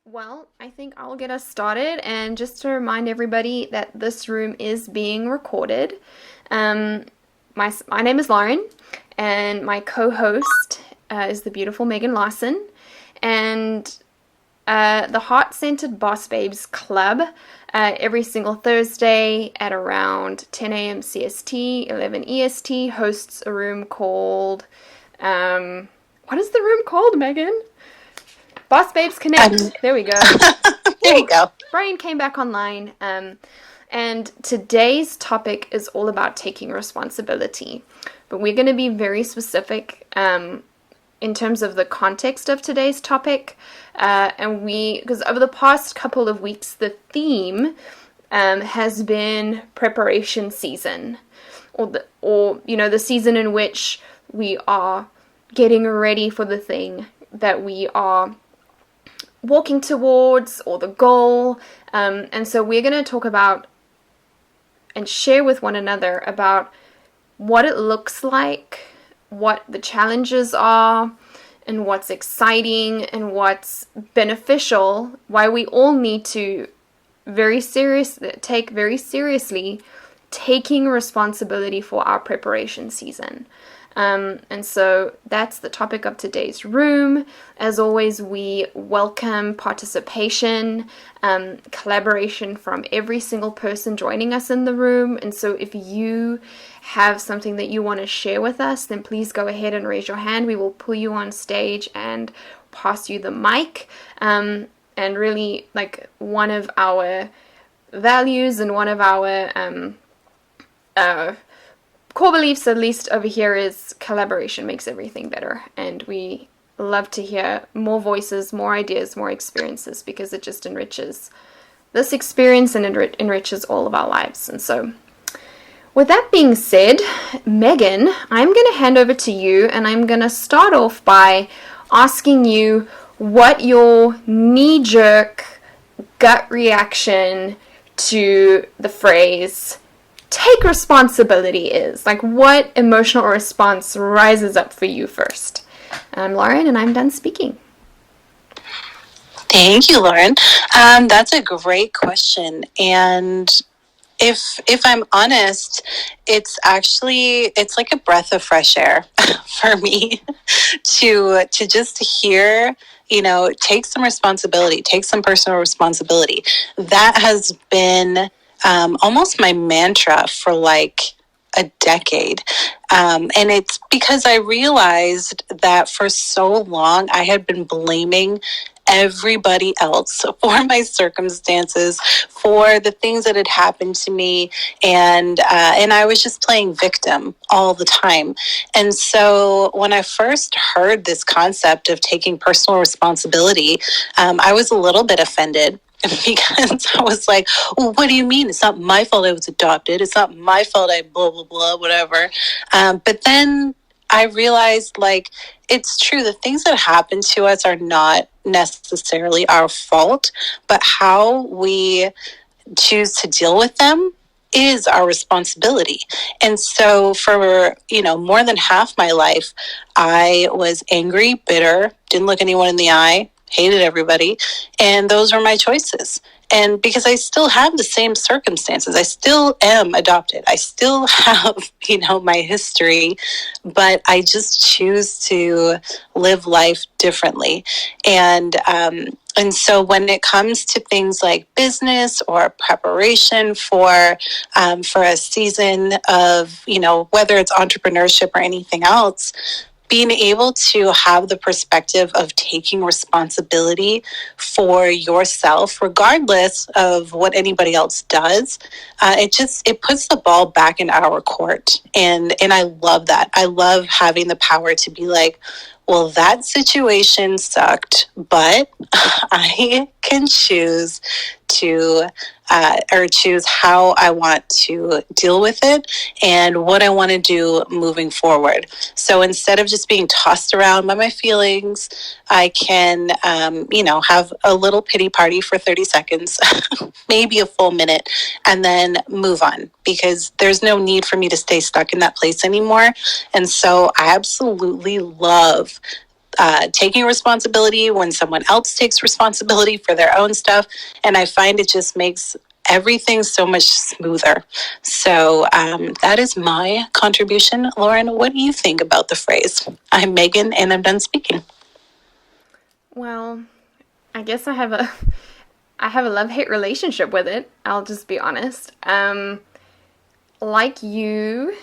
Well, I think I'll get us started. And just to remind everybody that this room is being recorded. Um, my name is Lauren, and my co-host is the beautiful Megan Lawson. And the Heart Centered Boss Babes Club every single Thursday at around 10 a.m. CST, 11 EST hosts a room called, what is the room called, Megan? Boss Babes Connect. There we go. There you go. Brain came back online. And today's topic is all about taking responsibility. But we're going to be very specific in terms of the context of today's topic. Because over the past couple of weeks, the theme has been preparation season, or the season in which we are getting ready for the thing that we are walking towards, or the goal. And so we're going to talk about and share with one another about what it looks like, what the challenges are, and what's exciting and what's beneficial, why we all need to take very seriously taking responsibility for our preparation season. And so that's the topic of today's room. As always, we welcome participation, collaboration from every single person joining us in the room. And so if you have something that you want to share with us, then please go ahead and raise your hand. We will pull you on stage and pass you the mic. And really, like, one of our values and one of our core beliefs, at least over here, is collaboration makes everything better. And we love to hear more voices, more ideas, more experiences, because it just enriches this experience and enriches all of our lives. And so with that being said, Megan, I'm going to hand over to you, and I'm going to start off by asking you what your knee-jerk gut reaction to the phrase take responsibility is. Like, what emotional response rises up for you first? I'm Lauren, and I'm done speaking. Thank you, Lauren. That's a great question. And if I'm honest, it's like a breath of fresh air for me to just hear, take some responsibility, take some personal responsibility. That has been almost my mantra for like a decade. And it's because I realized that for so long I had been blaming everybody else for my circumstances, for the things that had happened to me, and I was just playing victim all the time. And so when I first heard this concept of taking personal responsibility, I was a little bit offended, because I was like, well, what do you mean? It's not my fault I was adopted. It's not my fault I blah, blah, blah, whatever. But then I realized, like, it's true. The things that happen to us are not necessarily our fault, but how we choose to deal with them is our responsibility. And so for, more than half my life, I was angry, bitter, didn't look anyone in the eye, hated everybody, and those were my choices. And because I still have the same circumstances, I still am adopted, I still have, my history, but I just choose to live life differently. And so when it comes to things like business or preparation for a season of, whether it's entrepreneurship or anything else, being able to have the perspective of taking responsibility for yourself, regardless of what anybody else does, it puts the ball back in our court. And I love that. I love having the power to be like, well, that situation sucked, but I can choose to choose how I want to deal with it and what I want to do moving forward. So instead of just being tossed around by my feelings, I can, have a little pity party for 30 seconds, maybe a full minute, and then move on, because there's no need for me to stay stuck in that place anymore. And so I absolutely love taking responsibility when someone else takes responsibility for their own stuff. And I find it just makes everything so much smoother. So that is my contribution. Lauren, what do you think about the phrase? I'm Megan and I'm done speaking. Well, I guess I have a love-hate relationship with it. I'll just be honest. Like you,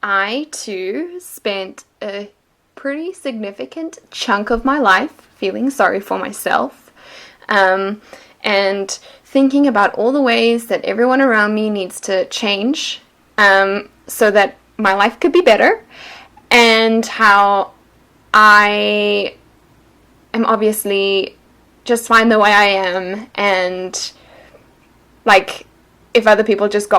I too spent a pretty significant chunk of my life feeling sorry for myself, and thinking about all the ways that everyone around me needs to change, so that my life could be better, and how I am obviously just fine the way I am, and like, if other people just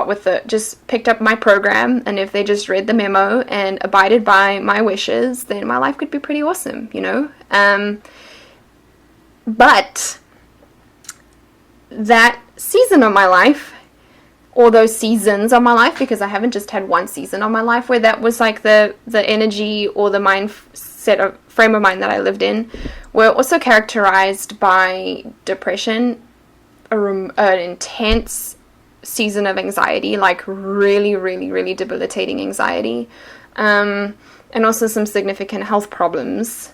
picked up my program, and if they just read the memo and abided by my wishes, then my life could be pretty awesome, you know? But that season of my life, or those seasons of my life, because I haven't just had one season of my life where that was like the energy or the mindset of frame of mind that I lived in, were also characterized by depression, an intense season of anxiety, like really, really, really debilitating anxiety, and also some significant health problems,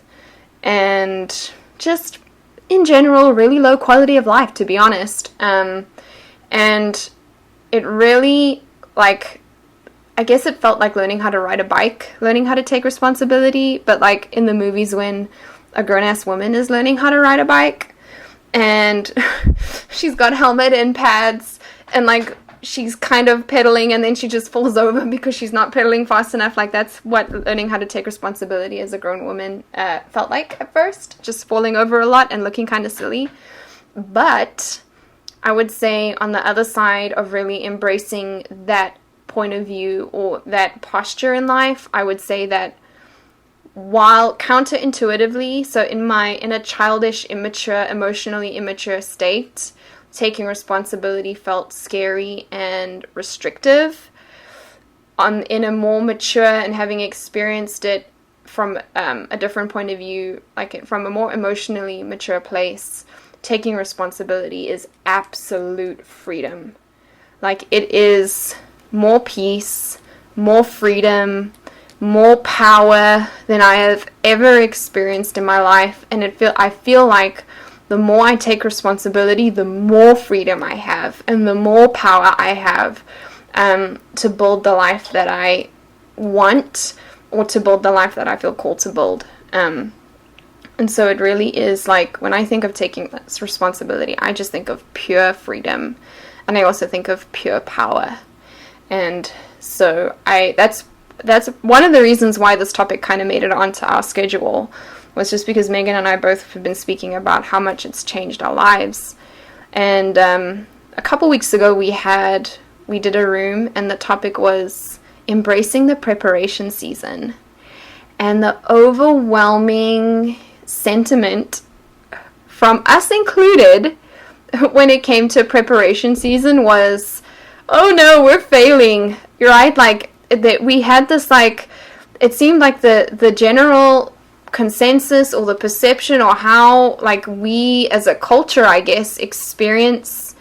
and just in general really low quality of life, to be honest. And it really, like, I guess it felt like learning how to ride a bike, learning how to take responsibility, but like in the movies when a grown-ass woman is learning how to ride a bike, and she's got helmet and pads, and like she's kind of pedaling, and then she just falls over because she's not pedaling fast enough. Like, that's what learning how to take responsibility as a grown woman felt like at first, just falling over a lot and looking kind of silly. But I would say on the other side of really embracing that point of view or that posture in life, I would say that while counterintuitively, so in a childish, immature, emotionally immature state, taking responsibility felt scary and restrictive, in a more mature and having experienced it from a different point of view, like from a more emotionally mature place, taking responsibility is absolute freedom. Like, it is more peace, more freedom, more power than I have ever experienced in my life. And I feel like the more I take responsibility, the more freedom I have and the more power I have to build the life that I want, or to build the life that I feel called to build. And so it really is like, when I think of taking this responsibility, I just think of pure freedom, and I also think of pure power. And so that's one of the reasons why this topic kind of made it onto our schedule, was just because Megan and I both have been speaking about how much it's changed our lives. And a couple weeks ago we did a room, and the topic was embracing the preparation season. And the overwhelming sentiment from us included when it came to preparation season was, oh no, we're failing. You're right, like, that we had this, like, it seemed like the general consensus or the perception, or how, like, we as a culture, I guess, experience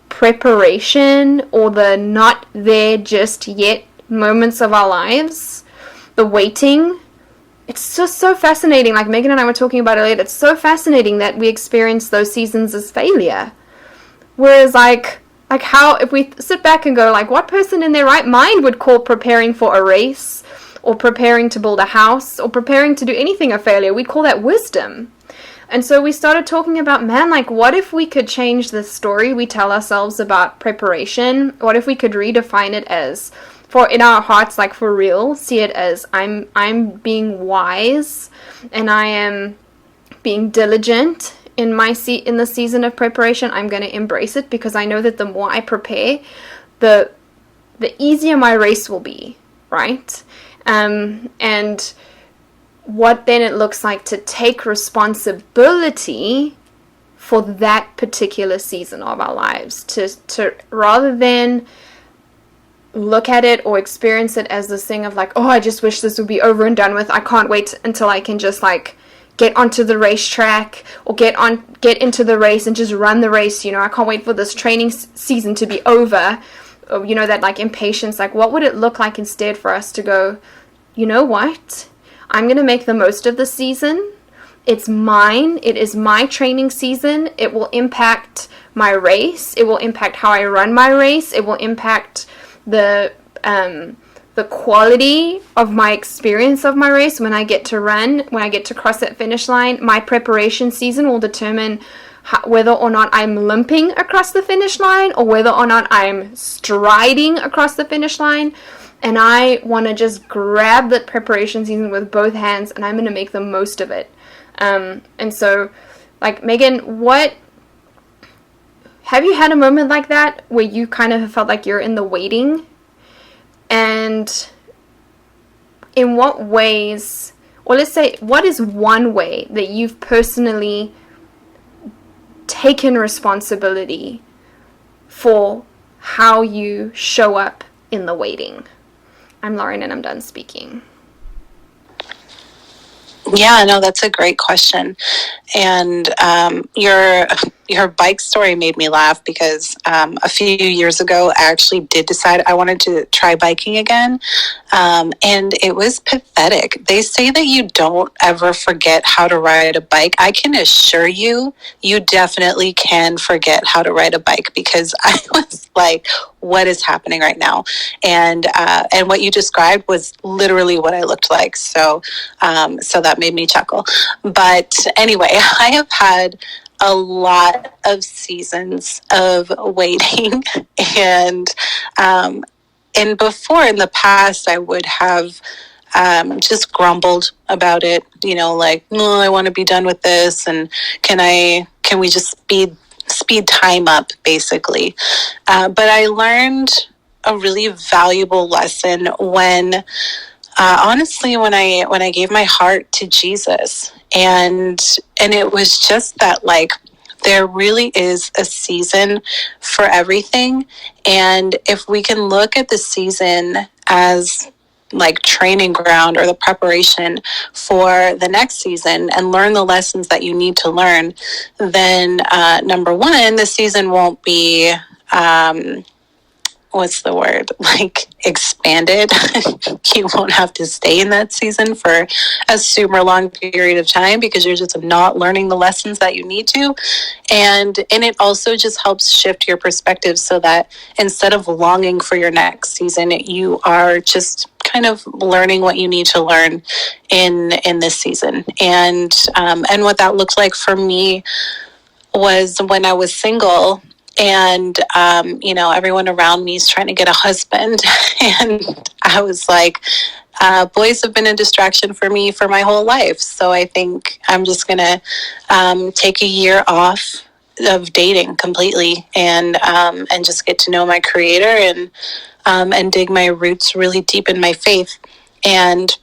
preparation, or the not there just yet moments of our lives, the waiting. It's just so fascinating. Like Megan and I were talking about earlier, it's so fascinating that we experience those seasons as failure. Whereas like how, if we sit back and go, like, what person in their right mind would call preparing for a race, or preparing to build a house, or preparing to do anything a failure? We'd call that wisdom. And so we started talking about, man, like, what if we could change the story we tell ourselves about preparation? What if we could redefine it as, for in our hearts, like, for real, see it as, I'm being wise, and I am being diligent in the season of preparation. I'm going to embrace it, because I know that the more I prepare, the easier my race will be, right? And what then it looks like to take responsibility for that particular season of our lives, to rather than look at it or experience it as this thing of like, oh, I just wish this would be over and done with, I can't wait until I can just like get onto the racetrack or get into the race and just run the race. I can't wait for this training season to be over. That like impatience. Like, what would it look like instead for us to go, you know what? I'm going to make the most of the season. It's mine. It is my training season. It will impact my race. It will impact how I run my race. It will impact the quality of my experience of my race when I get to run, when I get to cross that finish line. My preparation season will determine whether or not I'm limping across the finish line or whether or not I'm striding across the finish line. And I want to just grab that preparation season with both hands, and I'm going to make the most of it. And so, like, Megan, have you had a moment like that where you kind of felt like you're in the waiting? And in what ways, or let's say, what is one way that you've personally taken responsibility for how you show up in the waiting? I'm Lauren, and I'm done speaking. Yeah, no, that's a great question. And your bike story made me laugh because a few years ago, I actually did decide I wanted to try biking again. And it was pathetic. They say that you don't ever forget how to ride a bike. I can assure you, you definitely can forget how to ride a bike, because I was like, what is happening right now? And what you described was literally what I looked like. So that made me chuckle. But anyway, I have had a lot of seasons of waiting, and before, in the past, I would have just grumbled about it, like, no, I want to be done with this, and can we just speed time up, basically. But I learned a really valuable lesson when, honestly, when I gave my heart to Jesus, and it was just that, like, there really is a season for everything. And if we can look at the season as like training ground or the preparation for the next season and learn the lessons that you need to learn, then number one, the season won't be what's the word, like, expanded. You won't have to stay in that season for a super long period of time because you're just not learning the lessons that you need to. And it also just helps shift your perspective so that instead of longing for your next season, you are just kind of learning what you need to learn in this season. And what that looked like for me was when I was single, and everyone around me is trying to get a husband, and I was like, boys have been a distraction for me for my whole life, so I think I'm just gonna take a year off of dating completely, and just get to know my Creator, and dig my roots really deep in my faith. And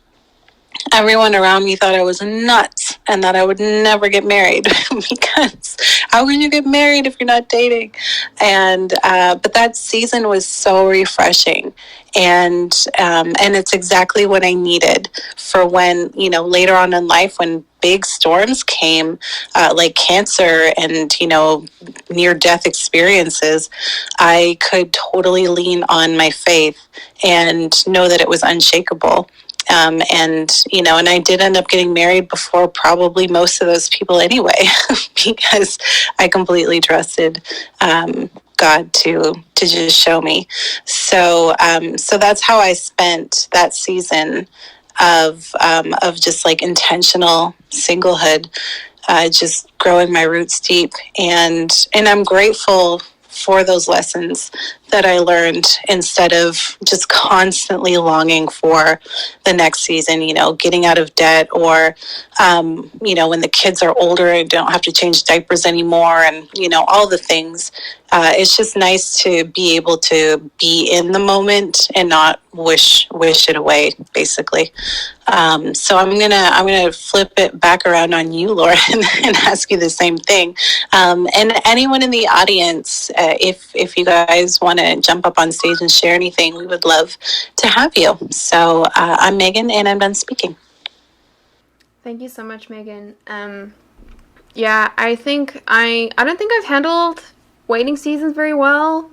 everyone around me thought I was nuts and that I would never get married because how can you get married if you're not dating? And but that season was so refreshing, and it's exactly what I needed for when, later on in life, when big storms came, like cancer and, near-death experiences, I could totally lean on my faith and know that it was unshakable. And I did end up getting married before probably most of those people anyway, because I completely trusted God to just show me. So that's how I spent that season of just like intentional singlehood, just growing my roots deep, and I'm grateful for those lessons that I learned, instead of just constantly longing for the next season, getting out of debt, or, when the kids are older and don't have to change diapers anymore, and, all the things. It's just nice to be able to be in the moment and not wish it away, basically. So I'm gonna flip it back around on you, Lauren, and ask you the same thing. And anyone in the audience, if you guys want to jump up on stage and share anything, we would love to have you. So I'm Megan, and I'm done speaking. Thank you so much, Megan. Yeah, I don't think I've handled waiting seasons very well.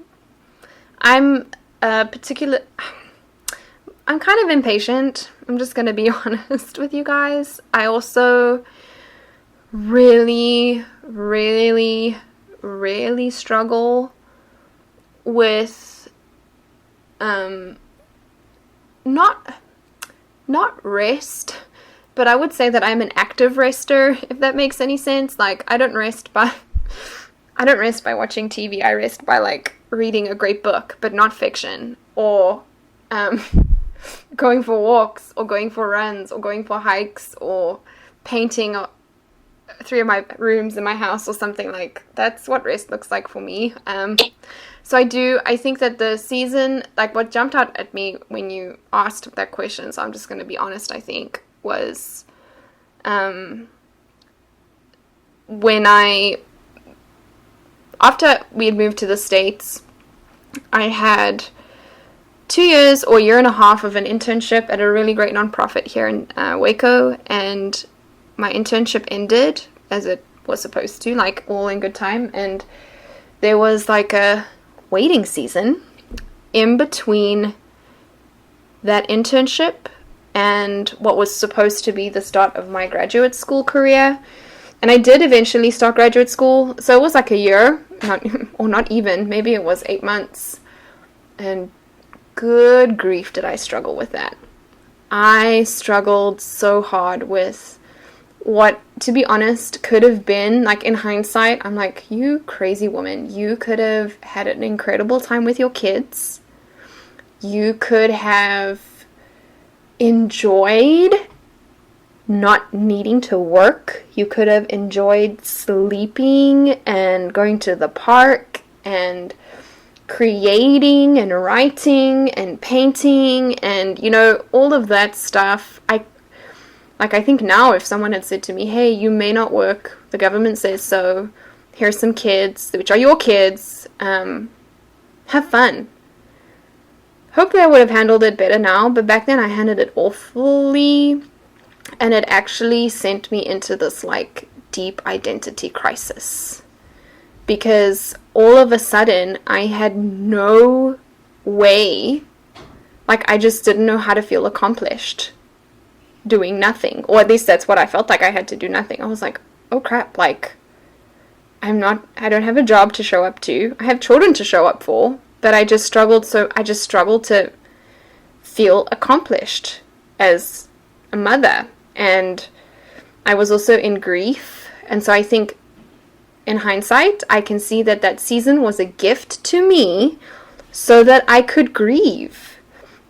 I'm particular. I'm kind of impatient. I'm just gonna be honest with you guys. I also really, really, really struggle with not not rest, but I would say that I'm an active rester, if that makes any sense. Like I don't rest by watching TV. I rest by like reading a great book, but not fiction, or um, going for walks, or going for runs, or going for hikes, or painting three of my rooms in my house or something. Like that's what rest looks like for me. So I think that the season, like what jumped out at me when you asked that question, so I'm just going to be honest, I think, was when after we had moved to the States, I had 2 years or a year and a half of an internship at a really great nonprofit here in Waco, and my internship ended as it was supposed to, like all in good time, and there was like a waiting season in between that internship and what was supposed to be the start of my graduate school career. And I did eventually start graduate school, so it was like a year, not even, maybe it was 8 months. And good grief did I struggle with that. I struggled so hard with what, to be honest, could have been, like in hindsight, I'm like, you crazy woman, you could have had an incredible time with your kids. You could have enjoyed not needing to work. You could have enjoyed sleeping and going to the park and creating and writing and painting and, all of that stuff. I think now if someone had said to me, hey, you may not work, the government says so, here's some kids, which are your kids, have fun. Hopefully I would have handled it better now, but back then I handled it awfully, and it actually sent me into this like deep identity crisis. Because all of a sudden I had no way, like I just didn't know how to feel accomplished doing nothing, or at least that's what I felt like. I had to do nothing. I was like, oh crap, like I don't have a job to show up to. I have children to show up for, but I just struggled to feel accomplished as a mother. And I was also in grief, and so I think in hindsight I can see that season was a gift to me so that I could grieve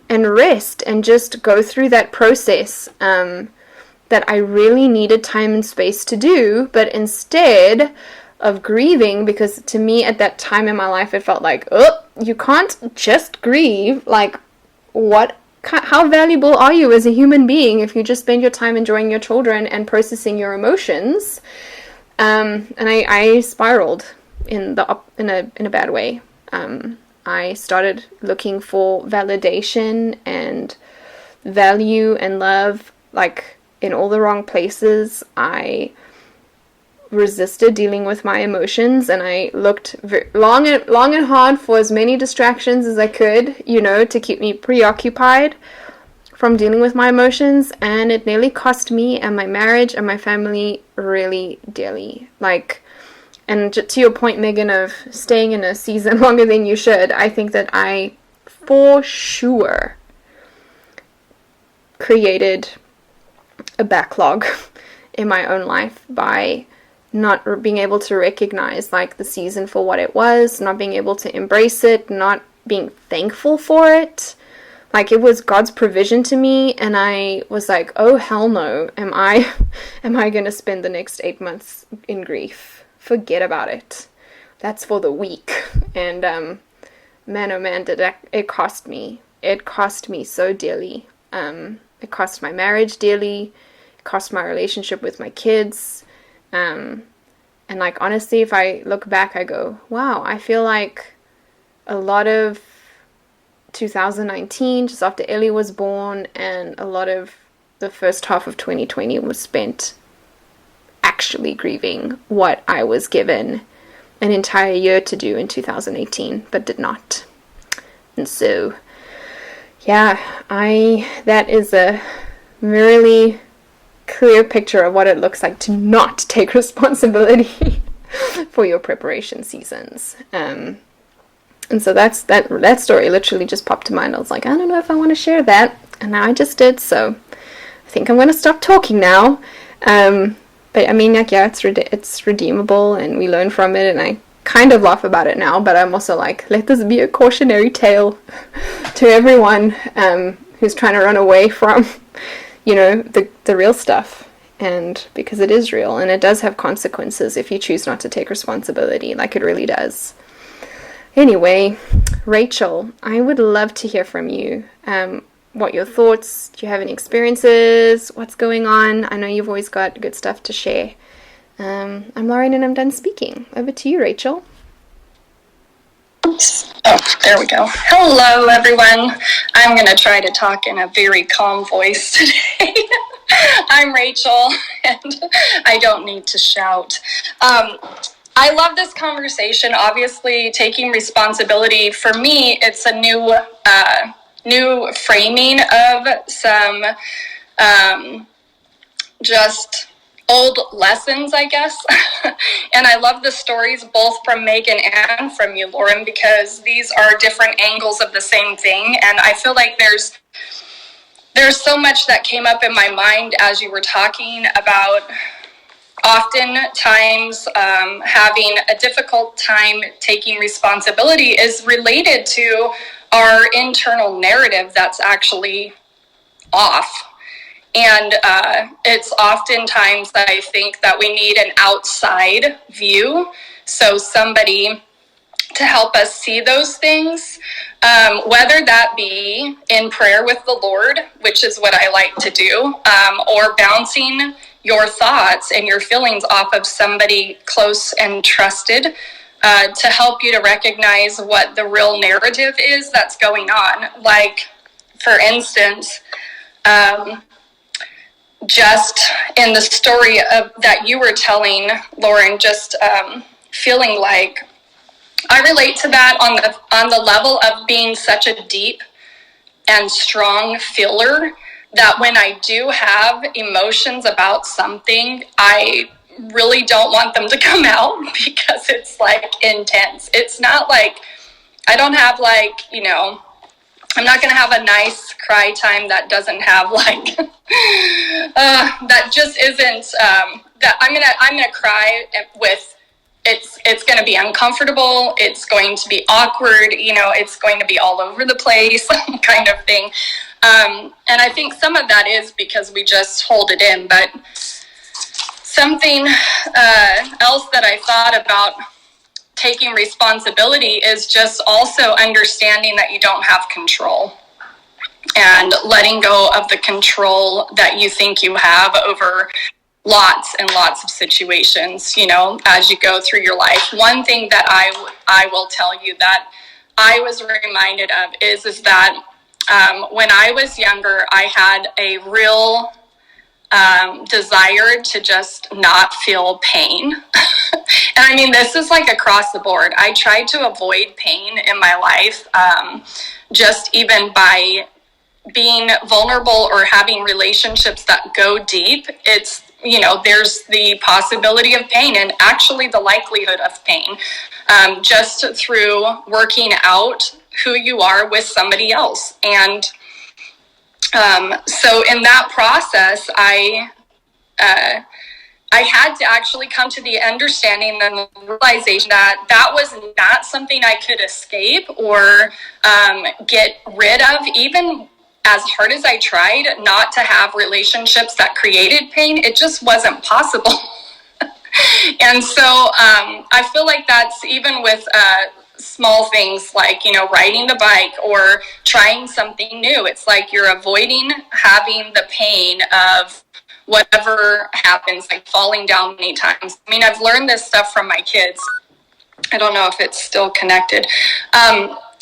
and rest and just go through that process that I really needed time and space to do. But instead of grieving, because to me at that time in my life it felt like, oh, you can't just grieve. Like, how valuable are you as a human being if you just spend your time enjoying your children and processing your emotions? And I spiraled in a bad way. I started looking for validation and value and love, like in all the wrong places. I resisted dealing with my emotions, and I looked long and hard for as many distractions as I could, to keep me preoccupied from dealing with my emotions, and it nearly cost me and my marriage and my family really dearly. And to your point, Megan, of staying in a season longer than you should, I think that I, for sure, created a backlog in my own life by not being able to recognize, like, the season for what it was, not being able to embrace it, not being thankful for it. Like, it was God's provision to me, and I was like, oh, hell no, am I going to spend the next 8 months in grief? Forget about it. That's for the weak. And man, oh man, did it cost me. It cost me so dearly. It cost my marriage dearly. It cost my relationship with my kids. And like, honestly, if I look back, I go, wow, I feel like a lot of 2019, just after Ellie was born, and a lot of the first half of 2020 was spent actually grieving what I was given an entire year to do in 2018, but did not. And so, yeah, that is a really clear picture of what it looks like to not take responsibility for your preparation seasons. And so that story literally just popped to mind. I was like, I don't know if I want to share that, and now I just did. So I think I'm going to stop talking now. But I mean, like, yeah, it's redeemable, and we learn from it, and I kind of laugh about it now. But I'm also like, let this be a cautionary tale to everyone who's trying to run away from, the real stuff. And because it is real, and it does have consequences if you choose not to take responsibility, like it really does. Anyway, Rachel, I would love to hear from you. What your thoughts? Do you have any experiences? What's going on? I know you've always got good stuff to share. I'm Lauren, and I'm done speaking. Over to you, Rachel. Oops. Oh, there we go. Hello, everyone. I'm going to try to talk in a very calm voice today. I'm Rachel, and I don't need to shout. I love this conversation. Obviously, taking responsibility, for me, it's a new framing of some just old lessons, I guess. And I love the stories both from Megan and from you, Lauren, because these are different angles of the same thing. And I feel like there's so much that came up in my mind as you were talking about oftentimes having a difficult time taking responsibility is related to our internal narrative that's actually off. And it's oftentimes that I think that we need an outside view, so somebody to help us see those things, whether that be in prayer with the Lord, which is what I like to do, or bouncing your thoughts and your feelings off of somebody close and trusted to help you to recognize what the real narrative is that's going on. Like, for instance, just in the story that you were telling, Lauren, just feeling like I relate to that on the level of being such a deep and strong feeler that when I do have emotions about something, I really don't want them to come out because it's like intense. It's not like, I don't have like, I'm not going to have a nice cry time that doesn't have like, that just isn't, that I'm going to cry with, it's going to be uncomfortable. It's going to be awkward. It's going to be all over the place kind of thing. And I think some of that is because we just hold it in. But something else that I thought about taking responsibility is just also understanding that you don't have control and letting go of the control that you think you have over lots and lots of situations, as you go through your life. One thing that I will tell you that I was reminded of is that when I was younger, I had a real desire to just not feel pain. And I mean, this is like across the board. I tried to avoid pain in my life, just even by being vulnerable or having relationships that go deep. It's, there's the possibility of pain and actually the likelihood of pain, just through working out who you are with somebody else. And so in that process, I had to actually come to the understanding and the realization that was not something I could escape or get rid of, even as hard as I tried not to have relationships that created pain. It just wasn't possible. And so I feel like that's even with small things like, riding the bike or trying something new. It's like you're avoiding having the pain of whatever happens, like falling down many times. I mean, I've learned this stuff from my kids. I don't know if it's still connected.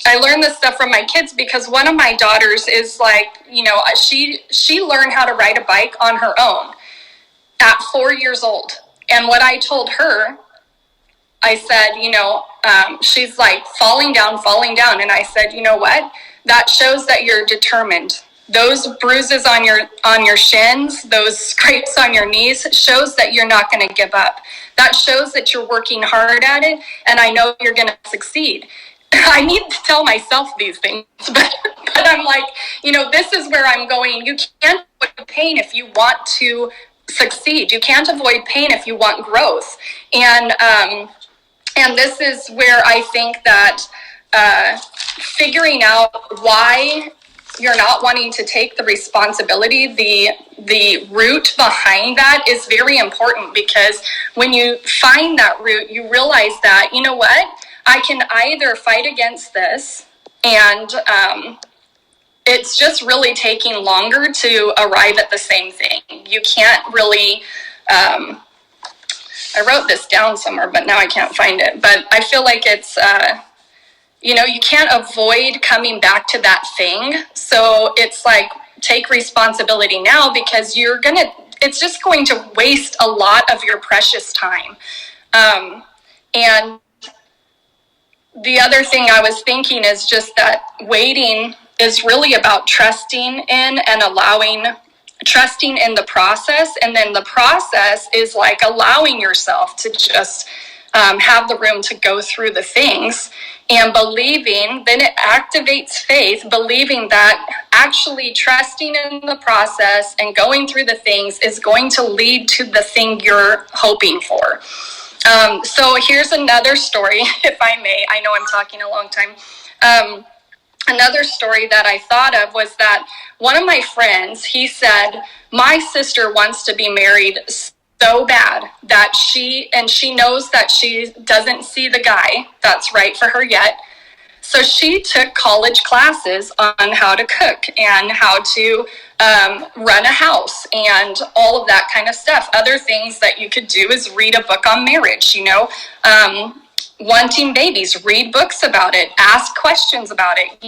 I learned this stuff from my kids because one of my daughters is like, she learned how to ride a bike on her own at 4 years old. And what I told her, I said, she's like falling down. And I said, you know what? That shows that you're determined. Those bruises on your shins, those scrapes on your knees, shows that you're not going to give up. That shows that you're working hard at it, and I know you're going to succeed. I need to tell myself these things, but I'm like, this is where I'm going. You can't avoid pain if you want to succeed. You can't avoid pain if you want growth. And this is where I think that figuring out why you're not wanting to take the responsibility, the root behind that is very important, because when you find that root, you realize that, you know what, I can either fight against this, and it's just really taking longer to arrive at the same thing. You can't really, I wrote this down somewhere, but now I can't find it. But I feel like it's, you can't avoid coming back to that thing. So it's like, take responsibility now, because it's just going to waste a lot of your precious time. And the other thing I was thinking is just that waiting is really about trusting in and trusting in the process. And then the process is like allowing yourself to just have the room to go through the things and believing. Then it activates faith, believing that actually trusting in the process and going through the things is going to lead to the thing you're hoping for. So here's another story, if I may. I know I'm talking a long time. Another story that I thought of was that one of my friends, he said, my sister wants to be married so bad that she knows that she doesn't see the guy that's right for her yet. So she took college classes on how to cook and how to run a house and all of that kind of stuff. Other things that you could do is read a book on marriage, wanting babies, read books about it, ask questions about it,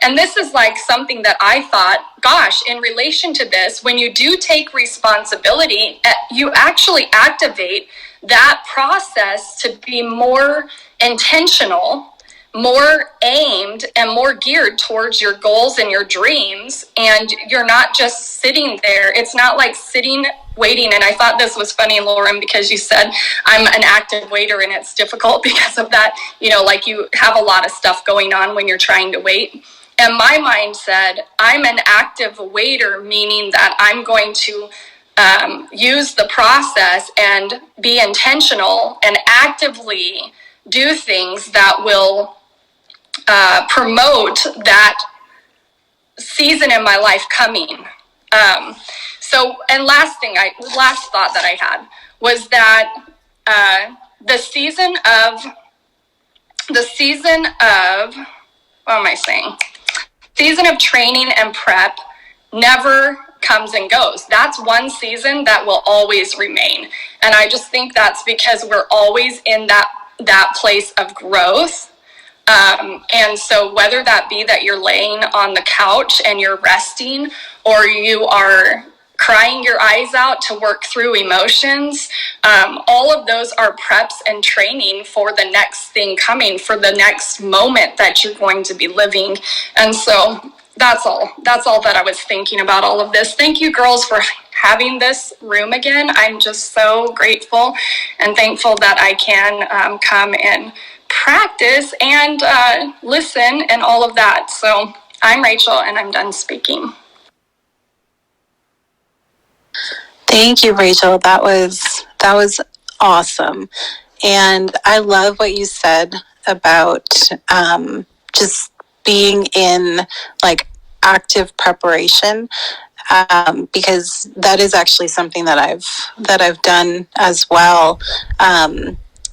And this is like something that I thought, gosh, in relation to this, when you do take responsibility, you actually activate that process to be more intentional, more aimed, and more geared towards your goals and your dreams. And you're not just sitting there. It's not like sitting waiting. And I thought this was funny, Lauren, because you said I'm an active waiter, and it's difficult because of that. Like you have a lot of stuff going on when you're trying to wait. And my mind said, I'm an active waiter, meaning that I'm going to use the process and be intentional and actively do things that will promote that season in my life coming. And last thought that I had was that the season of what am I saying? Season of training and prep never comes and goes. That's one season that will always remain. And I just think that's because we're always in that place of growth. And so whether that be that you're laying on the couch and you're resting, or you are crying your eyes out to work through emotions, all of those are preps and training for the next thing coming, for the next moment that you're going to be living. And so that's all that I was thinking about all of this. Thank you, girls, for having this room again. I'm just so grateful and thankful that I can come and practice and listen and all of that. So I'm Rachel, and I'm done speaking. Thank you, Rachel. That was awesome. And I love what you said about just being in like active preparation, because that is actually something that I've done as well.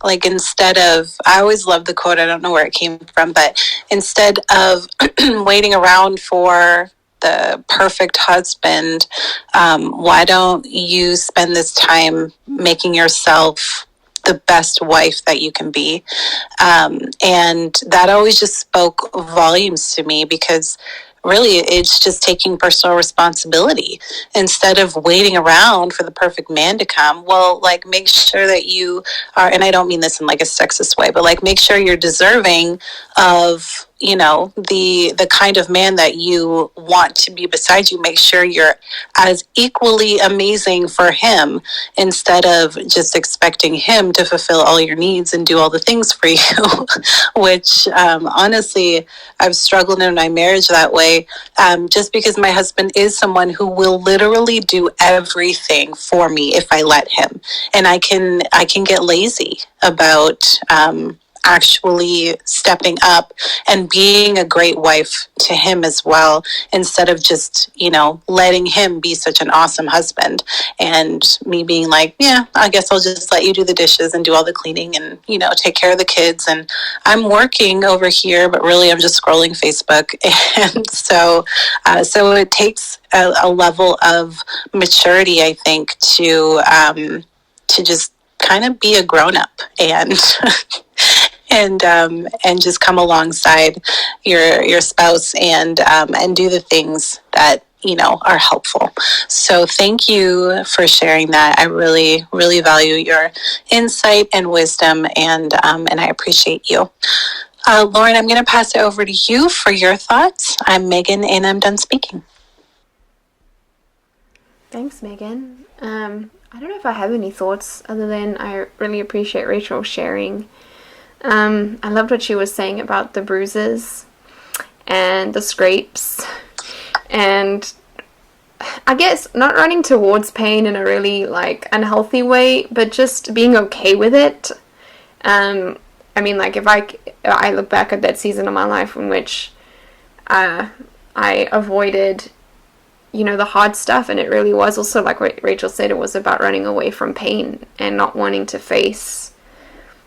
Like instead of, I always love the quote, I don't know where it came from, but instead of waiting around for the perfect husband, why don't you spend this time making yourself the best wife that you can be. And that always just spoke volumes to me, because really it's just taking personal responsibility instead of waiting around for the perfect man to come. Well, like, make sure that you are, and I don't mean this in like a sexist way, but like, make sure you're deserving of, you know, the kind of man that you want to be beside you. Make sure you're as equally amazing for him, instead of just expecting him to fulfill all your needs and do all the things for you. Which honestly, I've struggled in my marriage that way, just because my husband is someone who will literally do everything for me if I let him, and I can get lazy about actually stepping up and being a great wife to him as well, instead of just, you know, letting him be such an awesome husband and me being like, yeah, I guess I'll just let you do the dishes and do all the cleaning and, you know, take care of the kids, and I'm working over here, but really I'm just scrolling Facebook. And so it takes a level of maturity, I think, to just kind of be a grown up and and just come alongside your spouse and do the things that, you know, are helpful. So thank you for sharing that. I really, really value your insight and wisdom, and I appreciate you. Lauren, I'm going to pass it over to you for your thoughts. I'm Megan, and I'm done speaking. Thanks, Megan. I don't know if I have any thoughts other than I really appreciate Rachel sharing. I loved what she was saying about the bruises and the scrapes, and I guess not running towards pain in a really like unhealthy way, but just being okay with it. I mean, like, if I look back at that season of my life in which I avoided, you know, the hard stuff, and it really was also, like what Rachel said, it was about running away from pain and not wanting to face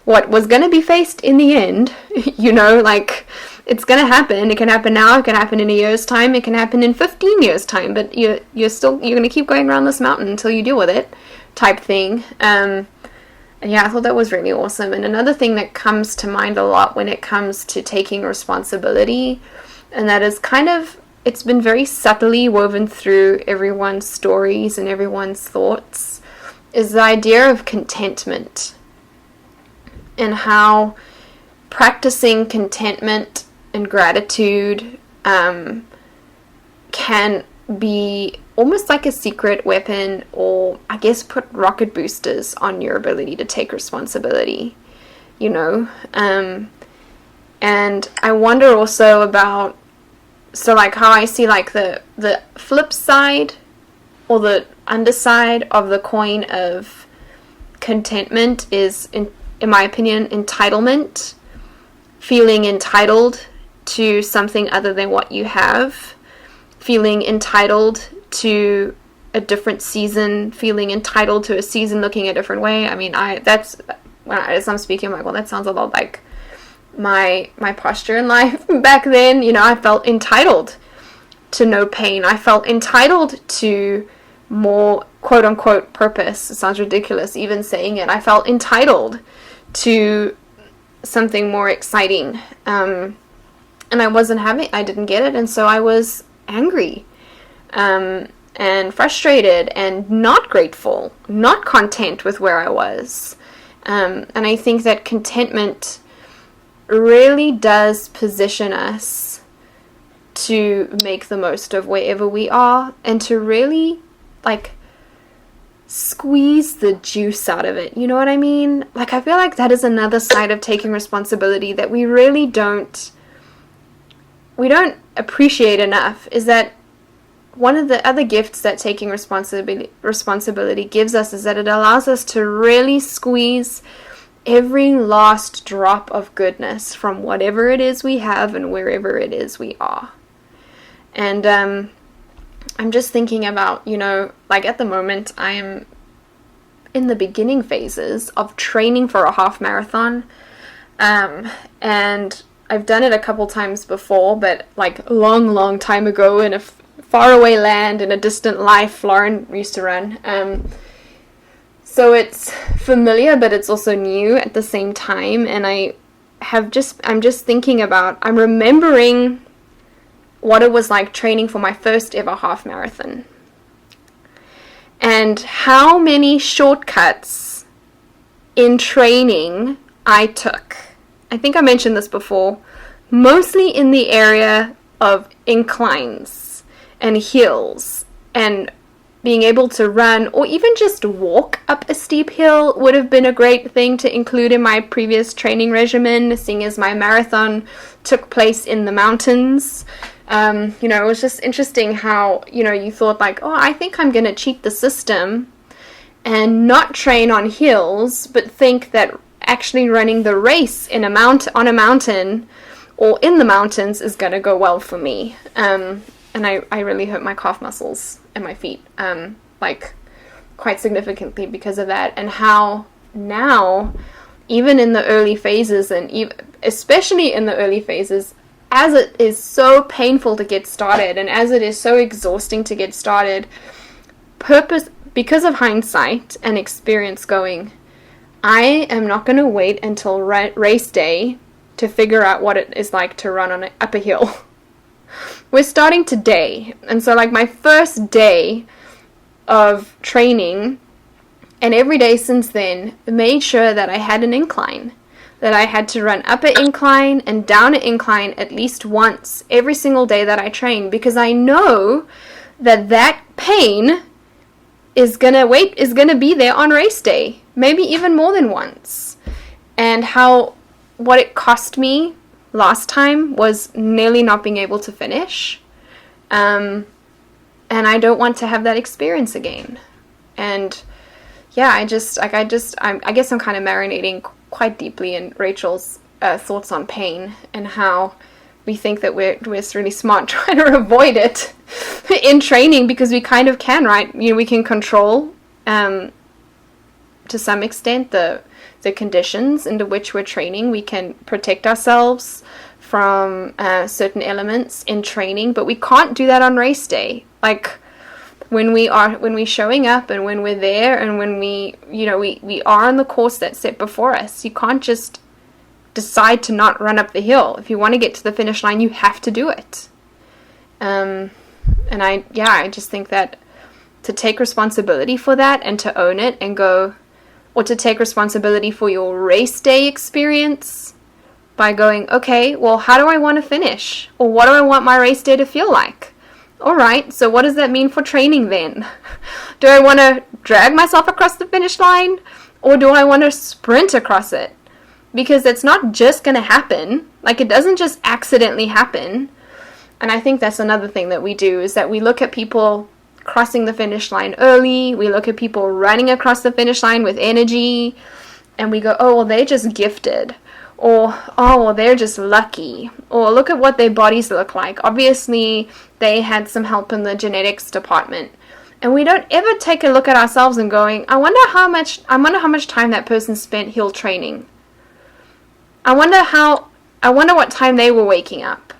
what was going to be faced in the end. You know, like, it's going to happen. It can happen now, it can happen in a year's time, it can happen in 15 years time, but you're going to keep going around this mountain until you deal with it, type thing. And yeah, I thought that was really awesome. And another thing that comes to mind a lot when it comes to taking responsibility, and that is kind of, it's been very subtly woven through everyone's stories and everyone's thoughts, is the idea of contentment, and how practicing contentment and gratitude can be almost like a secret weapon, or I guess put rocket boosters on your ability to take responsibility, you know. And I wonder also about, so like how I see like the flip side or the underside of the coin of contentment is, in my opinion, entitlement, feeling entitled to something other than what you have, feeling entitled to a different season, feeling entitled to a season looking a different way. I mean, as I'm speaking, I'm like, well, that sounds a lot like my posture in life back then. You know, I felt entitled to no pain. I felt entitled to more quote-unquote purpose. It sounds ridiculous even saying it. I felt entitled to something more exciting, and I didn't get it, and so I was angry, and frustrated, and not grateful, not content with where I was, and I think that contentment really does position us to make the most of wherever we are, and to really, like, squeeze the juice out of it. You know what I mean? Like, I feel like that is another side of taking responsibility that we really don't appreciate enough, is that one of the other gifts that taking responsibility gives us is that it allows us to really squeeze every last drop of goodness from whatever it is we have and wherever it is we are. And I'm just thinking about, you know, like at the moment I am in the beginning phases of training for a half marathon, and I've done it a couple times before, but like a long time ago in a faraway land, in a distant life. Lauren used to run. So it's familiar, but it's also new at the same time. And I'm just thinking about, I'm remembering what it was like training for my first ever half marathon. And how many shortcuts in training I took. I think I mentioned this before, mostly in the area of inclines and hills, and being able to run or even just walk up a steep hill would have been a great thing to include in my previous training regimen, seeing as my marathon took place in the mountains. It was just interesting how, you thought like, oh, I think I'm going to cheat the system and not train on hills, but think that actually running the race on a mountain or in the mountains is going to go well for me. And I really hurt my calf muscles and my feet, quite significantly because of that. And how now, even in the early phases, and especially in the early phases, as it is so painful to get started and as it is so exhausting to get started, because of hindsight and experience going, I am not going to wait until race day to figure out what it is like to run up a hill. We're starting today. And so like my first day of training and every day since then made sure that I had an incline, that I had to run up an incline and down an incline at least once every single day that I train, because I know that pain is gonna be there on race day, maybe even more than once. And what it cost me last time was nearly not being able to finish. And I don't want to have that experience again. And yeah, I guess I'm kind of marinating quite deeply in Rachel's thoughts on pain and how we think that we're really smart trying to avoid it in training, because we kind of can, right? We can control to some extent the conditions into which we're training. We can protect ourselves from certain elements in training, but we can't do that on race day. Like when we're showing up and when we're there and when we are on the course that's set before us, you can't just decide to not run up the hill. If you want to get to the finish line, you have to do it. And I just think that to take responsibility for that and to own it and go, or to take responsibility for your race day experience by going, okay, well, how do I want to finish? Or what do I want my race day to feel like? All right, so what does that mean for training then? Do I want to drag myself across the finish line, or do I want to sprint across it? Because it's not just going to happen. Like, it doesn't just accidentally happen. And I think that's another thing that we do, is that we look at people crossing the finish line early. We look at people running across the finish line with energy, and we go, oh, well, they're just gifted. Or, oh, well, they're just lucky. Or look at what their bodies look like. Obviously, they had some help in the genetics department. And we don't ever take a look at ourselves and going, I wonder how much time that person spent hill training. I wonder what time they were waking up.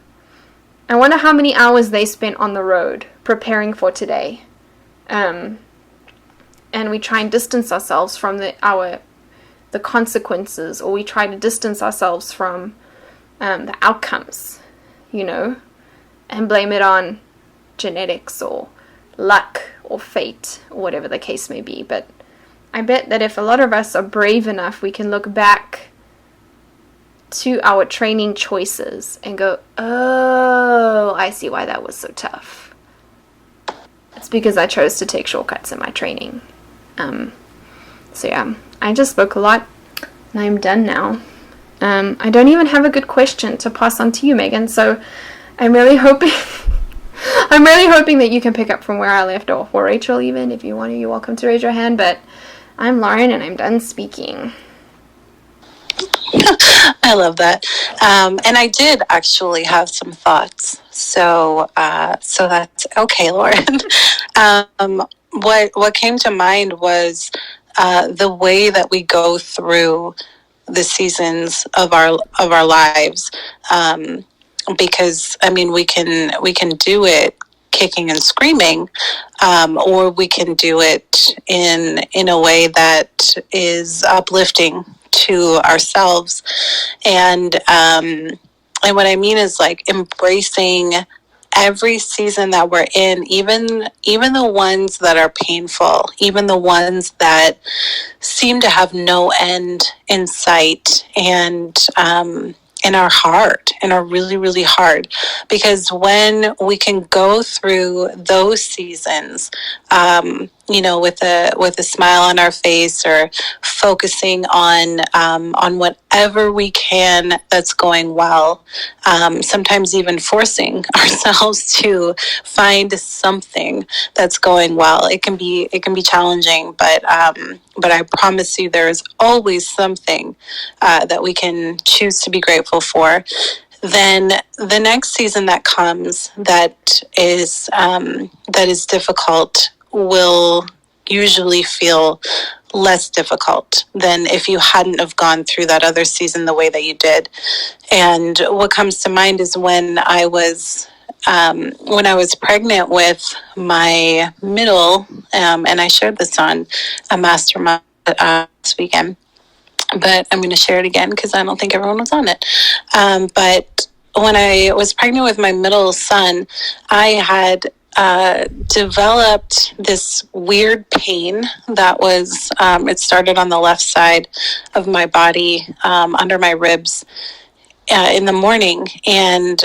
I wonder how many hours they spent on the road preparing for today. And we try and distance ourselves from the consequences, or we try to distance ourselves from the outcomes, and blame it on genetics or luck or fate or whatever the case may be. But I bet that if a lot of us are brave enough, we can look back to our training choices and go, oh, I see why that was so tough. It's because I chose to take shortcuts in my training. So yeah, I just spoke a lot, and I'm done now. I don't even have a good question to pass on to you, Megan, so I'm really hoping that you can pick up from where I left off, or Rachel even, if you want to, you're welcome to raise your hand, but I'm Lauren, and I'm done speaking. I love that. And I did actually have some thoughts. So that's okay, Lauren. What came to mind was the way that we go through the seasons of our lives. Because I mean, we can do it kicking and screaming, or we can do it in a way that is uplifting to ourselves. And what I mean is like embracing every season that we're in, even the ones that are painful, even the ones that seem to have no end in sight, and are hard and are really, really hard. Because when we can go through those seasons, with a smile on our face, or focusing on whatever we can that's going well, sometimes even forcing ourselves to find something that's going well. It can be challenging, but I promise you, there is always something that we can choose to be grateful for. Then the next season that comes that is difficult will usually feel less difficult than if you hadn't have gone through that other season the way that you did. And what comes to mind is when I was pregnant with my middle, and I shared this on a mastermind this weekend, but I'm going to share it again because I don't think everyone was on it. But when I was pregnant with my middle son, I had developed this weird pain that was, it started on the left side of my body, under my ribs, in the morning, and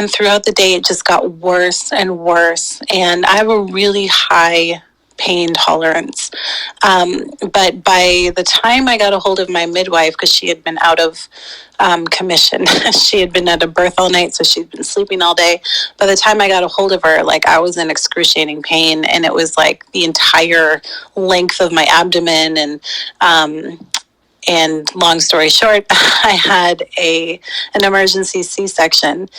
throughout the day it just got worse and worse. And I have a really high pain tolerance, but by the time I got a hold of my midwife, because she had been out of commission, she had been at a birth all night, so she'd been sleeping all day. By the time I got a hold of her, like, I was in excruciating pain, and it was like the entire length of my abdomen. And long story short, I had an emergency C-section,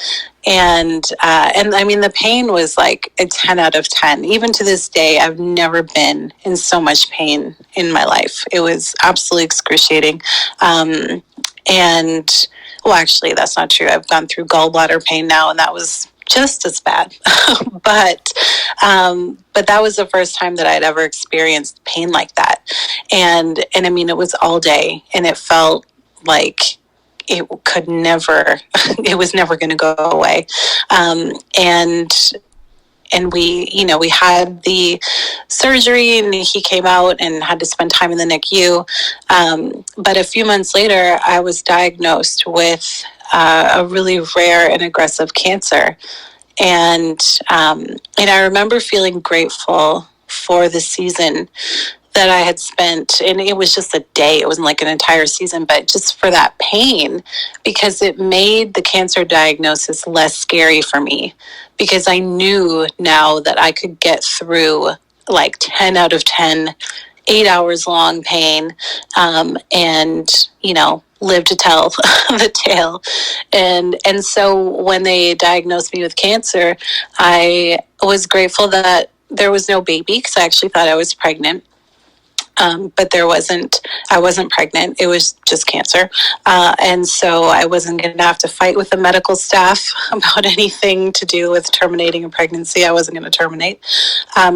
and I mean, the pain was like a 10 out of 10. Even to this day, I've never been in so much pain in my life. It was absolutely excruciating. And well, actually, that's not true. I've gone through gallbladder pain now, and that was just as bad. but that was the first time that I'd ever experienced pain like that. And I mean, it was all day, and it felt like it could never, it was never going to go away. And we had the surgery, and he came out and had to spend time in the NICU. But a few months later, I was diagnosed with a really rare and aggressive cancer. And I remember feeling grateful for the season that I had spent, and it was just a day, it wasn't like an entire season, but just for that pain, because it made the cancer diagnosis less scary for me, because I knew now that I could get through like 10 out of 10, 8 hours long pain, and live to tell the tale. And so when they diagnosed me with cancer, I was grateful that there was no baby, because I actually thought I was pregnant. But I wasn't pregnant. It was just cancer. And so I wasn't going to have to fight with the medical staff about anything to do with terminating a pregnancy. I wasn't going to terminate.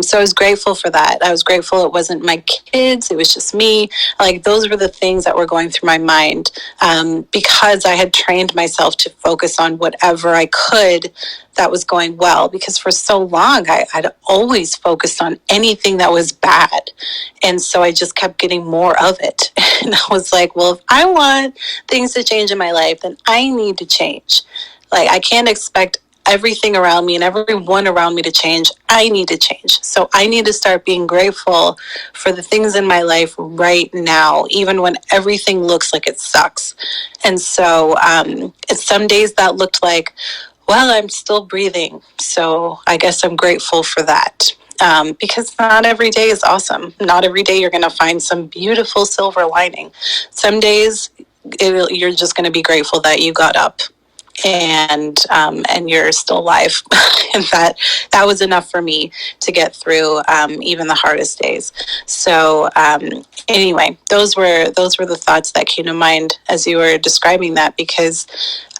So I was grateful for that. I was grateful it wasn't my kids. It was just me. Like, those were the things that were going through my mind, because I had trained myself to focus on whatever I could that was going well, because for so long I'd always focused on anything that was bad, and so I just kept getting more of it. And I was like, well, if I want things to change in my life, then I need to change. Like, I can't expect everything around me and everyone around me to change. I need to change. So I need to start being grateful for the things in my life right now, even when everything looks like it sucks. And so some days that looked like, well, I'm still breathing, so I guess I'm grateful for that. Because not every day is awesome. Not every day you're going to find some beautiful silver lining. Some days you're just going to be grateful that you got up and you're still alive. And that was enough for me to get through even the hardest days. So anyway, those were the thoughts that came to mind as you were describing that, because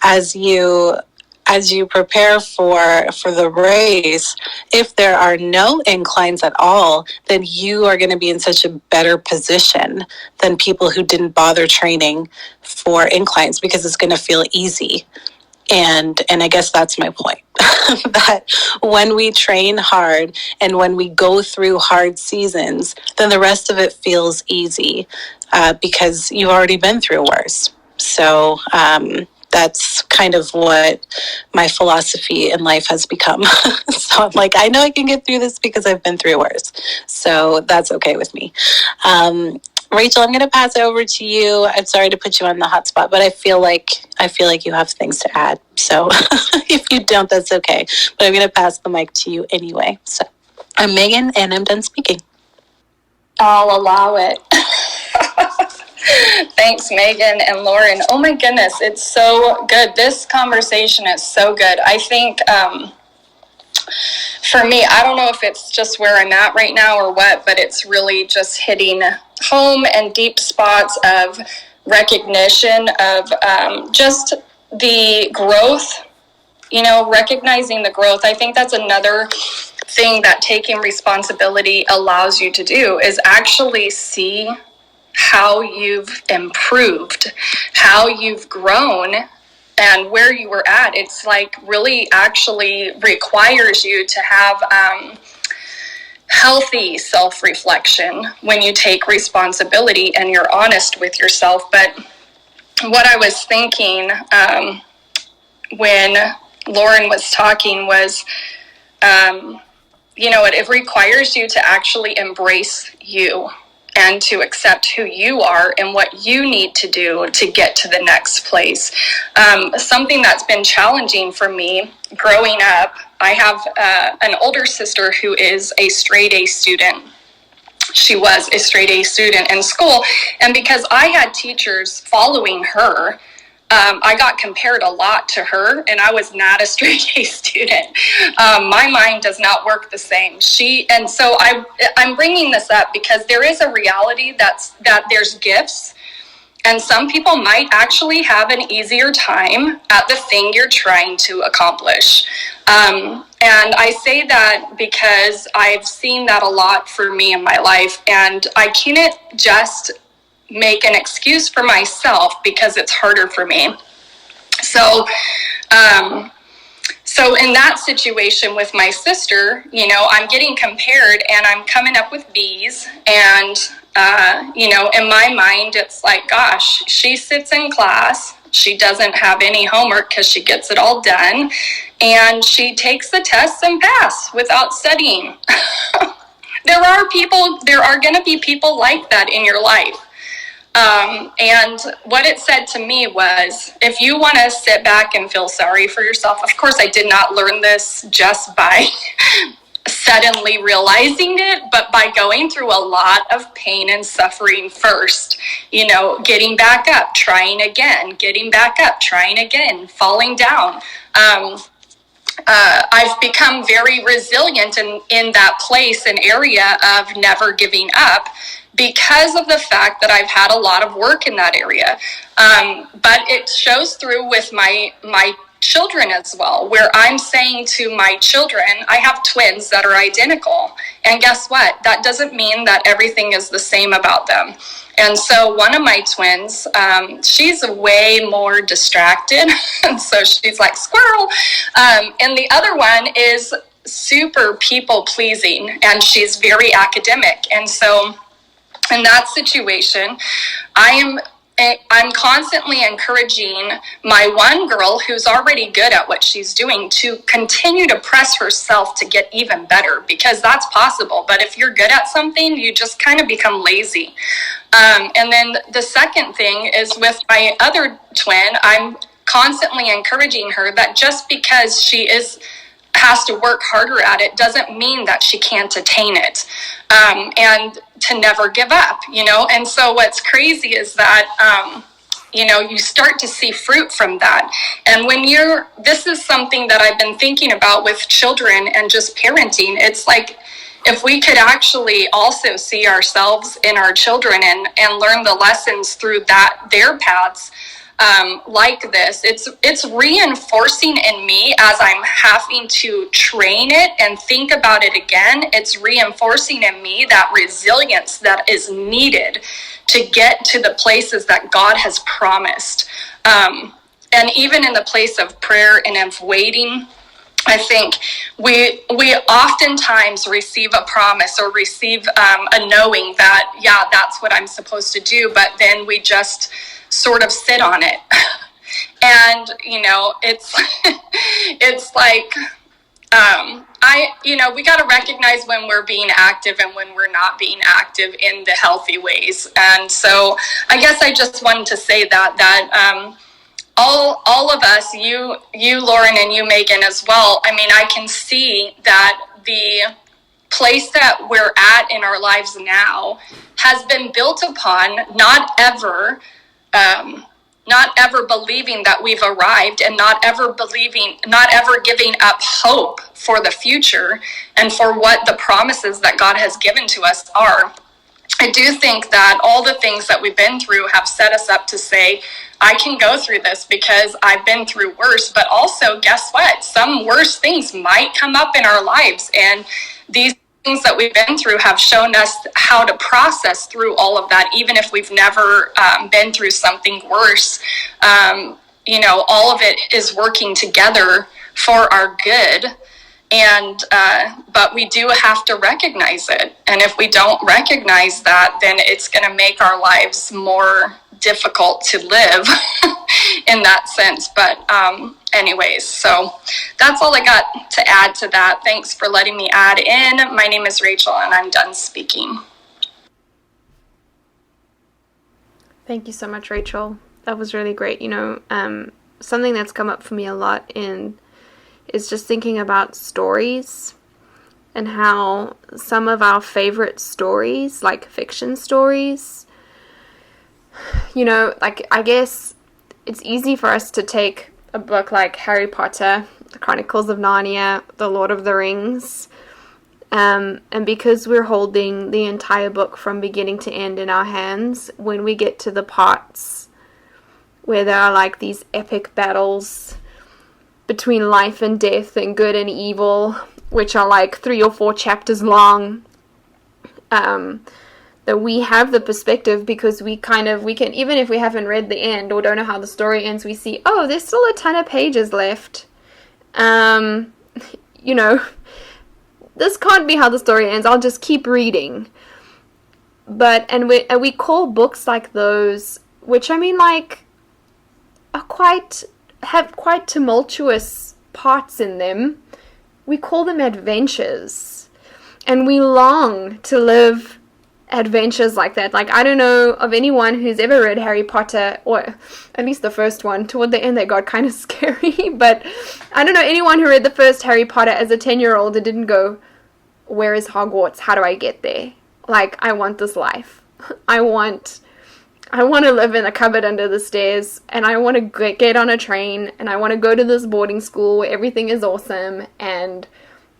as you as you prepare for the race, if there are no inclines at all, then you are going to be in such a better position than people who didn't bother training for inclines, because it's going to feel easy. And I guess that's my point, that when we train hard and when we go through hard seasons, then the rest of it feels easy, because you've already been through worse. So that's kind of what my philosophy in life has become. So I'm like, I know I can get through this because I've been through worse. So that's okay with me. Rachel, I'm going to pass it over to you. I'm sorry to put you on the hot spot, but I feel like you have things to add. So if you don't, that's okay. But I'm going to pass the mic to you anyway. So I'm Megan, and I'm done speaking. I'll allow it. Thanks, Megan and Lauren. Oh my goodness, it's so good. This conversation is so good. I think for me, I don't know if it's just where I'm at right now or what, but it's really just hitting home and deep spots of recognition of just the growth, recognizing the growth. I think that's another thing that taking responsibility allows you to do, is actually see how you've improved, how you've grown, and where you were at. It's like really actually requires you to have healthy self-reflection when you take responsibility and you're honest with yourself. But what I was thinking when Lauren was talking was, it requires you to actually embrace you and to accept who you are and what you need to do to get to the next place. Something that's been challenging for me growing up, I have an older sister who is a straight A student. She was a straight A student in school, and because I had teachers following her, I got compared a lot to her, and I was not a straight A student. My mind does not work the same. So I'm bringing this up because there is a reality that there's gifts, and some people might actually have an easier time at the thing you're trying to accomplish. And I say that because I've seen that a lot for me in my life, and I can't just make an excuse for myself because it's harder for me. So in that situation with my sister, I'm getting compared and I'm coming up with B's, and in my mind, it's like, gosh, she sits in class. She doesn't have any homework because she gets it all done, and she takes the tests and pass without studying. There are going to be people like that in your life. And what it said to me was, if you want to sit back and feel sorry for yourself, of course I did not learn this just by suddenly realizing it, but by going through a lot of pain and suffering first, getting back up, trying again, getting back up, trying again, falling down. I've become very resilient in that place and area of never giving up, because of the fact that I've had a lot of work in that area. But it shows through with my children as well, where I'm saying to my children, I have twins that are identical. And guess what? That doesn't mean that everything is the same about them. And so one of my twins, she's way more distracted. And so she's like, squirrel. And the other one is super people pleasing, and she's very academic. And so in that situation, I'm constantly encouraging my one girl who's already good at what she's doing to continue to press herself to get even better, because that's possible. But if you're good at something, you just kind of become lazy. And then the second thing is with my other twin, I'm constantly encouraging her that just because she has to work harder at it doesn't mean that she can't attain it, and to never give up, and so what's crazy is that you start to see fruit from that. And this is something that I've been thinking about with children and just parenting. It's like, if we could actually also see ourselves in our children and learn the lessons through their paths, like this. It's reinforcing in me as I'm having to train it and think about it again. It's reinforcing in me that resilience that is needed to get to the places that God has promised. And even in the place of prayer and of waiting, I think we oftentimes receive a promise or receive a knowing that, yeah, that's what I'm supposed to do, but then we just sort of sit on it. And, it's it's like, we got to recognize when we're being active and when we're not being active in the healthy ways. And so I guess I just wanted to say that all of us, you, Lauren, and you, Megan, as well. I mean, I can see that the place that we're at in our lives now has been built upon not ever believing that we've arrived, and not ever giving up hope for the future and for what the promises that God has given to us are. I do think that all the things that we've been through have set us up to say, I can go through this because I've been through worse. But also, guess what? Some worse things might come up in our lives. And these things that we've been through have shown us how to process through all of that, even if we've never been through something worse. All of it is working together for our good. And but we do have to recognize it. And if we don't recognize that, then it's going to make our lives more difficult to live in that sense. But anyways, so that's all I got to add to that. Thanks for letting me add in. My name is Rachel, and I'm done speaking. Thank you so much, Rachel. That was really great. Something that's come up for me a lot is just thinking about stories and how some of our favorite stories, like fiction stories, I guess it's easy for us to take a book like Harry Potter, The Chronicles of Narnia, The Lord of the Rings, and because we're holding the entire book from beginning to end in our hands, when we get to the parts where there are like these epic battles between life and death and good and evil, which are like 3 or 4 chapters long, that we have the perspective, because we can, even if we haven't read the end or don't know how the story ends, we see, oh, there's still a ton of pages left. This can't be how the story ends. I'll just keep reading. And we call books like those, which have quite tumultuous parts in them, we call them adventures. And we long to live adventures like that. Like, I don't know of anyone who's ever read Harry Potter, or at least the first one. Toward the end they got kind of scary, but I don't know anyone who read the first Harry Potter as a 10-year-old and didn't go, where is Hogwarts? How do I get there? Like, I want this life. I want to live in a cupboard under the stairs, and I want to get on a train, and I want to go to this boarding school where everything is awesome, and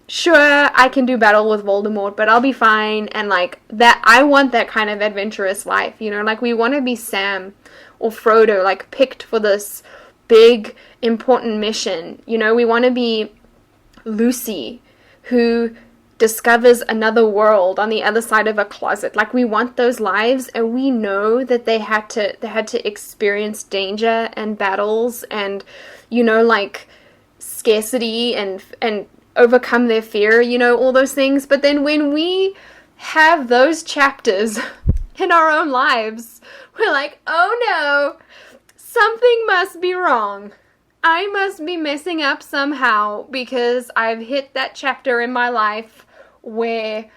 sure, I can do battle with Voldemort, but I'll be fine. And like that, I want that kind of adventurous life, like we want to be Sam or Frodo, like picked for this big, important mission. We want to be Lucy, who discovers another world on the other side of a closet. Like, we want those lives, and we know that they had to experience danger and battles and, like scarcity and overcome their fear, all those things. But then when we have those chapters in our own lives, we're like, oh no, something must be wrong. I must be messing up somehow, because I've hit that chapter in my life where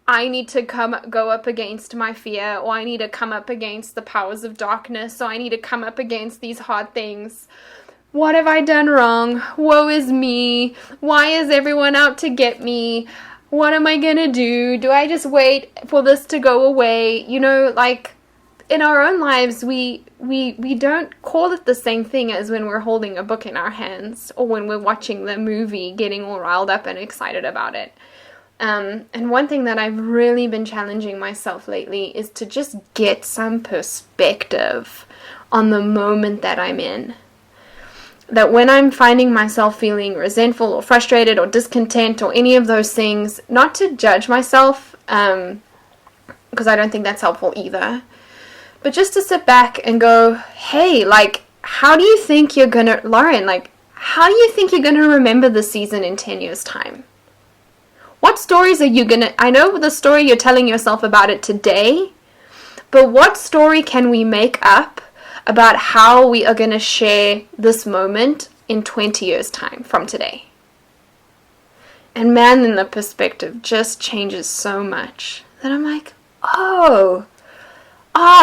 I need to go up against my fear, or I need to come up against the powers of darkness, or I need to come up against these hard things. What have I done wrong? Woe is me. Why is everyone out to get me? What am I gonna do? Do I just wait for this to go away? Like, in our own lives, we don't call it the same thing as when we're holding a book in our hands, or when we're watching the movie, getting all riled up and excited about it. And one thing that I've really been challenging myself lately is to just get some perspective on the moment that I'm in. That when I'm finding myself feeling resentful or frustrated or discontent or any of those things, not to judge myself, because I don't think that's helpful either, but just to sit back and go, hey, like, how do you think you're gonna, Lauren, like, how do you think you're gonna remember this season in 10 years' time? What stories are you gonna, I know the story you're telling yourself about it today, but what story can we make up about how we are gonna share this moment in 20 years' time from today? And man, then the perspective just changes so much that I'm like,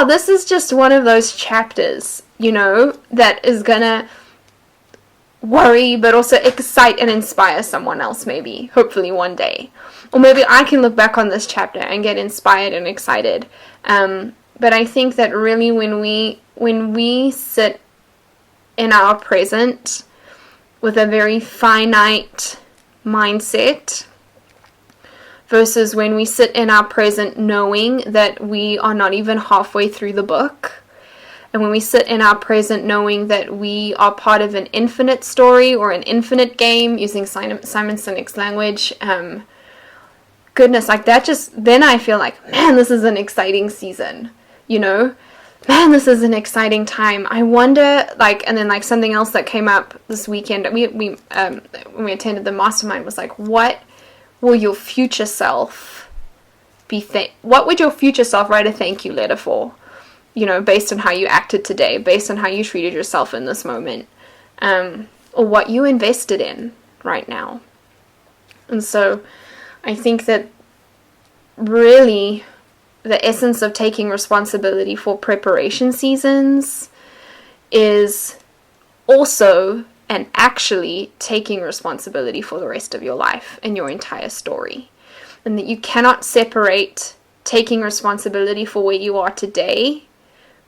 this is just one of those chapters, that is gonna worry but also excite and inspire someone else, maybe, hopefully one day. Or maybe I can look back on this chapter and get inspired and excited. But I think that really when we sit in our present with a very finite mindset versus when we sit in our present knowing that we are not even halfway through the book, and when we sit in our present knowing that we are part of an infinite story or an infinite game, using Simon Sinek's language, goodness, like that just, then I feel like, man, this is an exciting season, man, this is an exciting time. I wonder, like, and then like something else that came up this weekend, when we attended the mastermind, was like, what will your future self what would your future self write a thank you letter for? Based on how you acted today, based on how you treated yourself in this moment, or what you invested in right now. And so I think that really the essence of taking responsibility for preparation seasons is also and actually taking responsibility for the rest of your life and your entire story. And that you cannot separate taking responsibility for where you are today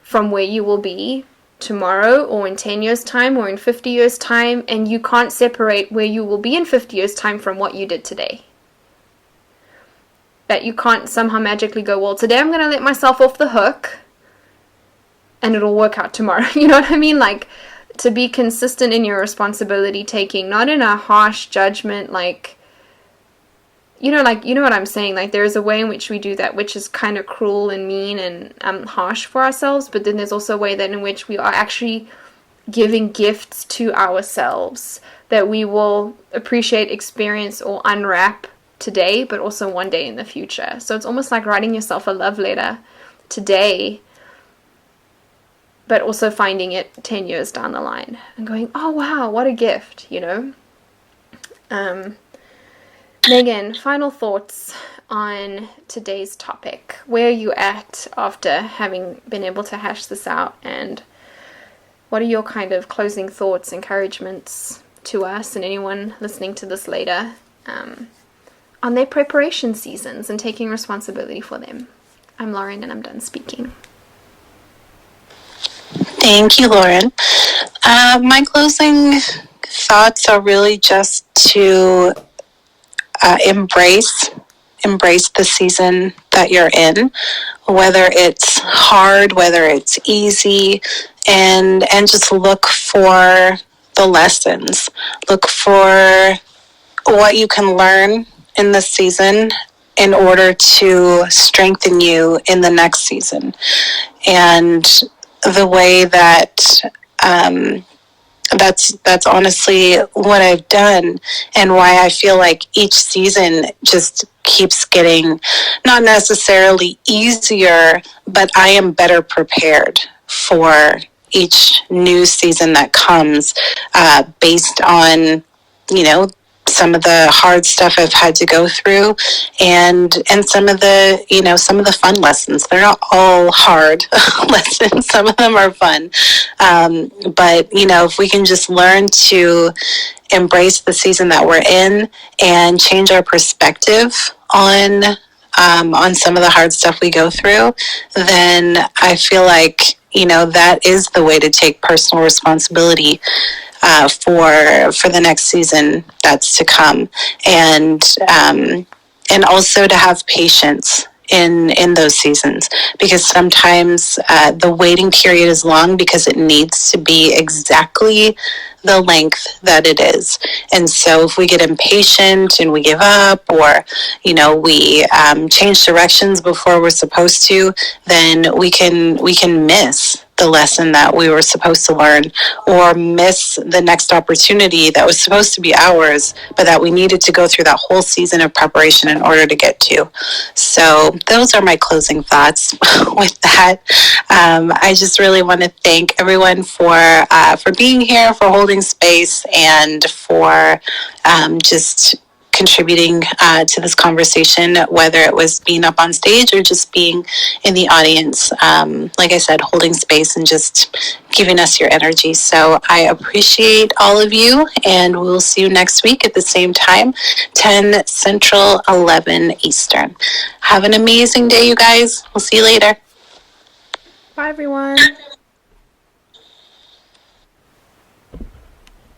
from where you will be tomorrow or in 10 years' time or in 50 years' time, and you can't separate where you will be in 50 years' time from what you did today. That you can't somehow magically go, well, today I'm going to let myself off the hook and it'll work out tomorrow. You know what I mean? Like, to be consistent in your responsibility taking, not in a harsh judgment, like, you know what I'm saying? Like, there's a way in which we do that, which is kind of cruel and mean and harsh for ourselves. But then there's also a way that in which we are actually giving gifts to ourselves that we will appreciate, experience, or unwrap today, but also one day in the future. So it's almost like writing yourself a love letter today, but also finding it 10 years down the line and going, oh wow, what a gift, Megan, final thoughts on today's topic. Where are you at after having been able to hash this out, and what are your kind of closing thoughts, encouragements to us and anyone listening to this later on their preparation seasons and taking responsibility for them? I'm Lauren and I'm done speaking. Thank you, Lauren. My closing thoughts are really just to embrace the season that you're in, whether it's hard, whether it's easy, and just look for the lessons. Look for what you can learn in this season in order to strengthen you in the next season. And the way that that's honestly what I've done, and why I feel like each season just keeps getting not necessarily easier, but I am better prepared for each new season that comes, based on, some of the hard stuff I've had to go through, and some of the fun lessons. They're not all hard lessons. Some of them are fun. But if we can just learn to embrace the season that we're in and change our perspective on some of the hard stuff we go through, then I feel like, that is the way to take personal responsibility for the next season that's to come. And and also to have patience in those seasons, because sometimes the waiting period is long because it needs to be exactly the length that it is. And so if we get impatient and we give up, or we change directions before we're supposed to, then we can miss the lesson that we were supposed to learn, or miss the next opportunity that was supposed to be ours, but that we needed to go through that whole season of preparation in order to get to. So those are my closing thoughts with that. I just really want to thank everyone for being here, for holding space, and for just contributing to this conversation, whether it was being up on stage or just being in the audience. Like I said, holding space and just giving us your energy. So I appreciate all of you, and we'll see you next week at the same time, 10 Central, 11 Eastern. Have an amazing day, you guys. We'll see you later. Bye, everyone.